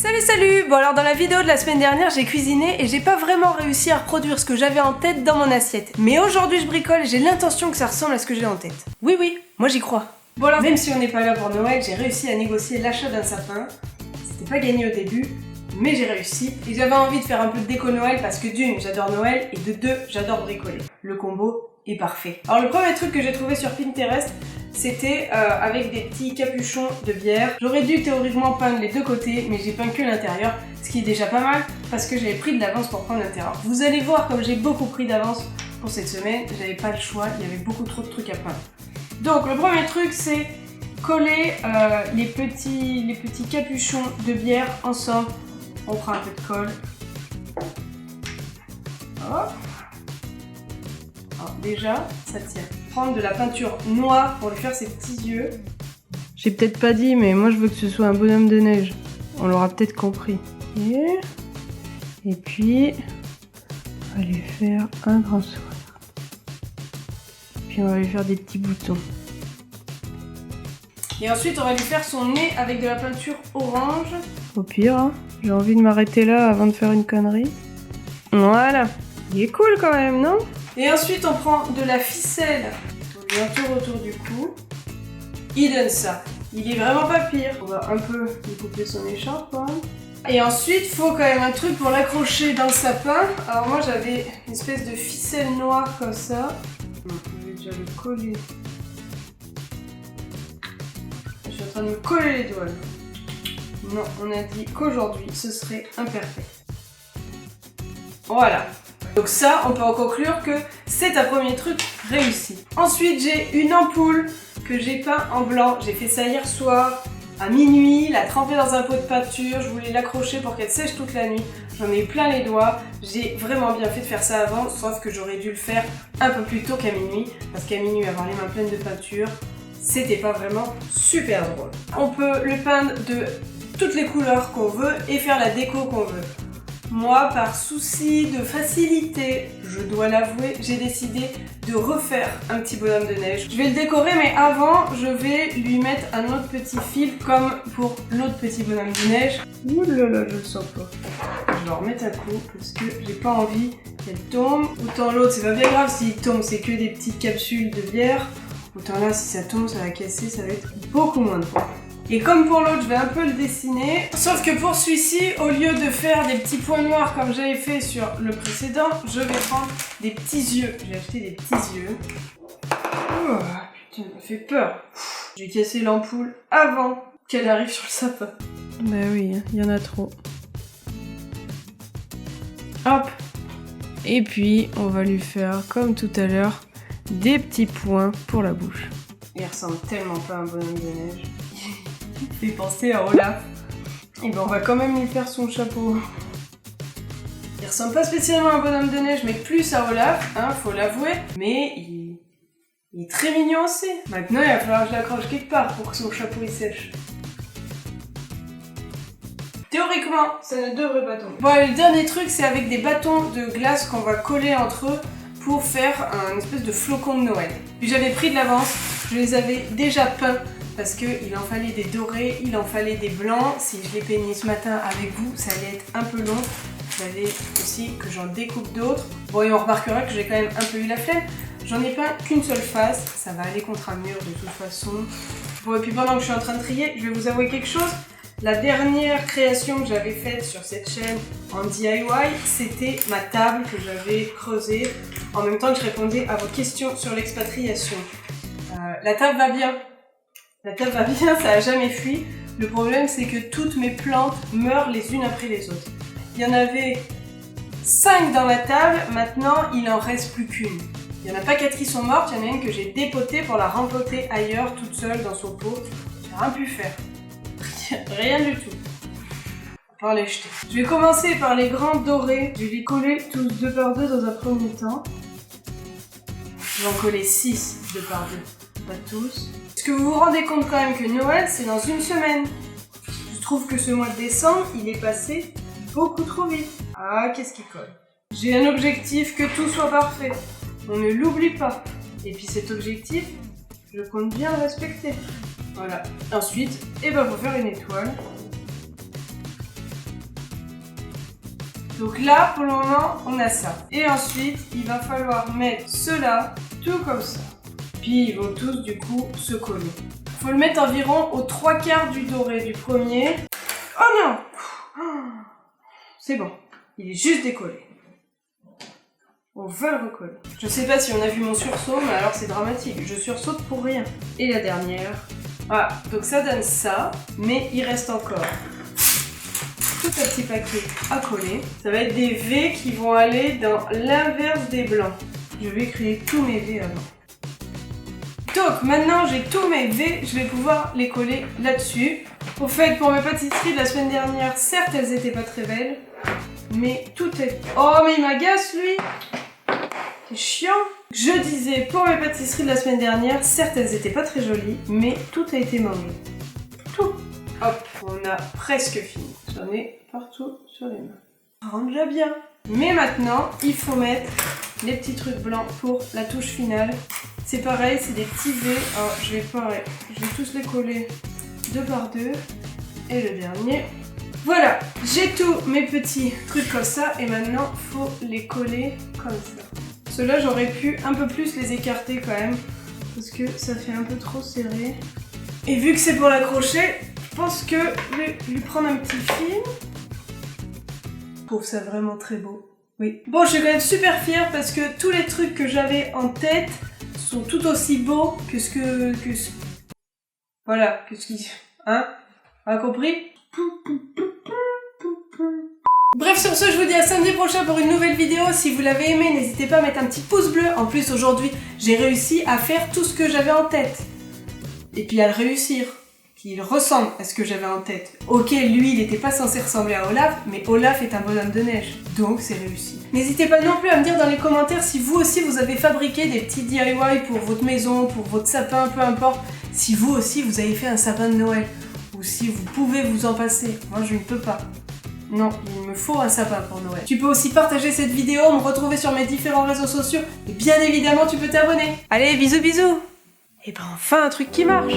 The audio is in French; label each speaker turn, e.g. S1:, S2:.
S1: Salut! Bon alors dans la vidéo de la semaine dernière j'ai cuisiné et j'ai pas vraiment réussi à reproduire ce que j'avais en tête dans mon assiette. Mais aujourd'hui je bricole et j'ai l'intention que ça ressemble à ce que j'ai en tête. Oui, moi j'y crois. Bon alors même si on n'est pas là pour Noël, j'ai réussi à négocier l'achat d'un sapin. C'était pas gagné au début, mais j'ai réussi. Et j'avais envie de faire un peu de déco Noël parce que d'une, j'adore Noël et de deux, j'adore bricoler. Le combo est parfait. Alors le premier truc que j'ai trouvé sur Pinterest, c'était avec des petits capuchons de bière. J'aurais dû théoriquement peindre les deux côtés, mais j'ai peint que l'intérieur, ce qui est déjà pas mal parce que j'avais pris de l'avance pour prendre l'intérieur. Vous allez voir comme j'ai beaucoup pris d'avance pour cette semaine, j'avais pas le choix, il y avait beaucoup trop de trucs à peindre. Donc le premier truc c'est coller les petits capuchons de bière ensemble. On prend un peu de colle. Hop. Alors déjà, ça tient. Prendre de la peinture noire pour lui faire ses petits yeux. J'ai peut-être pas dit, mais moi je veux que ce soit un bonhomme de neige. On l'aura peut-être compris. Et puis, on va lui faire un grand sourire. Puis on va lui faire des petits boutons. Et ensuite, on va lui faire son nez avec de la peinture orange. Au pire, hein, j'ai envie de m'arrêter là avant de faire une connerie. Voilà. Il est cool quand même, non ? Et ensuite, on prend de la ficelle. On lui entoure autour du cou. Il donne ça. Il est vraiment pas pire. On va un peu lui couper son écharpe, hein. Et ensuite, il faut quand même un truc pour l'accrocher dans le sapin. Alors moi, j'avais une espèce de ficelle noire comme ça. Je vais déjà le coller. Je suis en train de me coller les doigts. Non, on a dit qu'aujourd'hui, ce serait imparfait. Voilà. Donc ça, on peut en conclure que c'est un premier truc réussi. Ensuite, j'ai une ampoule que j'ai peint en blanc. J'ai fait ça hier soir à minuit, la tremper dans un pot de peinture. Je voulais l'accrocher pour qu'elle sèche toute la nuit. J'en ai plein les doigts. J'ai vraiment bien fait de faire ça avant, sauf que j'aurais dû le faire un peu plus tôt qu'à minuit. Parce qu'à minuit, avoir les mains pleines de peinture, c'était pas vraiment super drôle. On peut le peindre de toutes les couleurs qu'on veut et faire la déco qu'on veut. Moi, par souci de facilité, je dois l'avouer, j'ai décidé de refaire un petit bonhomme de neige. Je vais le décorer, mais avant, je vais lui mettre un autre petit fil, comme pour l'autre petit bonhomme de neige. Ouh là là, je le sens pas. Je vais en remettre un coup, parce que j'ai pas envie qu'elle tombe. Autant l'autre, c'est pas bien grave, s'il tombe, c'est que des petites capsules de bière. Autant là, si ça tombe, ça va casser, ça va être beaucoup moins de poids. Et comme pour l'autre, je vais un peu le dessiner. Sauf que pour celui-ci, au lieu de faire des petits points noirs comme j'avais fait sur le précédent, je vais prendre des petits yeux. J'ai acheté des petits yeux. Oh, putain, ça me fait peur. J'ai cassé l'ampoule avant qu'elle arrive sur le sapin. Bah oui, il y en a trop. Hop. Et puis, on va lui faire, comme tout à l'heure, des petits points pour la bouche. Il ressemble tellement pas à un bonhomme de neige. Il fait penser à Olaf. Et ben on va quand même lui faire son chapeau. Il ressemble pas spécialement à un bonhomme de neige, mais plus à Olaf, hein, faut l'avouer. Mais il est très mignon aussi. Maintenant, il va falloir que je l'accroche quelque part pour que son chapeau il sèche. Théoriquement, ça ne devrait pas tomber. Bon, le dernier truc, c'est avec des bâtons de glace qu'on va coller entre eux pour faire un espèce de flocon de Noël. Puis j'avais pris de l'avance, je les avais déjà peints parce qu'il en fallait des dorés, il en fallait des blancs. Si je les peignais ce matin avec vous, ça allait être un peu long. Il fallait aussi que j'en découpe d'autres. Bon, et on remarquera que j'ai quand même un peu eu la flemme. J'en ai peint qu'une seule face, ça va aller contre un mur de toute façon. Bon, et puis pendant que je suis en train de trier, je vais vous avouer quelque chose. La dernière création que j'avais faite sur cette chaîne en DIY, c'était ma table que j'avais creusée en même temps que je répondais à vos questions sur l'expatriation. La table va bien. La table va bien, ça n'a jamais fui. Le problème, c'est que toutes mes plantes meurent les unes après les autres. Il y en avait 5 dans la table, maintenant il en reste plus qu'une. Il n'y en a pas 4 qui sont mortes, il y en a une que j'ai dépotée pour la rempoter ailleurs, toute seule dans son pot. J'ai rien pu faire. Rien du tout. À part les jeter. Je vais commencer par les grands dorés. Je vais les coller tous 2 par 2 dans un premier temps. Je vais en coller 6 2 par 2. Pas tous. Est-ce que vous vous rendez compte quand même que Noël, c'est dans une semaine? Je trouve que ce mois de décembre, il est passé beaucoup trop vite. Ah, qu'est-ce qui colle? J'ai un objectif que tout soit parfait. On ne l'oublie pas. Et puis cet objectif, je compte bien le respecter. Voilà. Ensuite, faut faire une étoile. Donc là, pour le moment, on a ça. Et ensuite, il va falloir mettre cela, tout comme ça. Puis ils vont tous du coup se coller. Il faut le mettre environ aux 3/4 du doré du premier. Oh non! C'est bon, il est juste décollé. On va le recoller. Je sais pas si on a vu mon sursaut, mais alors c'est dramatique. Je sursaute pour rien. Et la dernière. Voilà, donc ça donne ça, mais il reste encore tout un petit paquet à coller. Ça va être des V qui vont aller dans l'inverse des blancs. Je vais créer tous mes V avant. Donc maintenant j'ai tous mes V, je vais pouvoir les coller là-dessus. Au fait, pour mes pâtisseries de la semaine dernière, certes elles étaient pas très belles, mais tout est... Oh mais il m'agace lui! C'est chiant! Je disais, pour mes pâtisseries de la semaine dernière, certes elles étaient pas très jolies, mais tout a été mangé. Tout! Hop, on a presque fini. J'en ai partout sur les mains. Ça rend déjà bien. Mais maintenant, il faut mettre les petits trucs blancs pour la touche finale. C'est pareil, c'est des petits V. Alors, je vais tous les coller 2 par 2. Et le dernier. Voilà, j'ai tous mes petits trucs comme ça. Et maintenant, il faut les coller comme ça. Ceux-là, j'aurais pu un peu plus les écarter quand même. Parce que ça fait un peu trop serré. Et vu que c'est pour l'accrocher, je pense que je vais lui prendre un petit fil. Je trouve ça vraiment très beau. Oui. Bon, je suis quand même super fière parce que tous les trucs que j'avais en tête sont tout aussi beaux que ce que... Voilà, que ce qui... Hein? On a compris? Bref, sur ce, je vous dis à samedi prochain pour une nouvelle vidéo. Si vous l'avez aimé, n'hésitez pas à mettre un petit pouce bleu. En plus, aujourd'hui, j'ai réussi à faire tout ce que j'avais en tête. Et puis à le réussir. Qu'il ressemble à ce que j'avais en tête. Ok, lui, il n'était pas censé ressembler à Olaf, mais Olaf est un bonhomme de neige. Donc, c'est réussi. N'hésitez pas non plus à me dire dans les commentaires si vous aussi, vous avez fabriqué des petits DIY pour votre maison, pour votre sapin, peu importe. Si vous aussi, vous avez fait un sapin de Noël. Ou si vous pouvez vous en passer. Moi, je ne peux pas. Non, il me faut un sapin pour Noël. Tu peux aussi partager cette vidéo, me retrouver sur mes différents réseaux sociaux. Et bien évidemment, tu peux t'abonner. Allez, bisous bisous. Et ben enfin, un truc qui marche.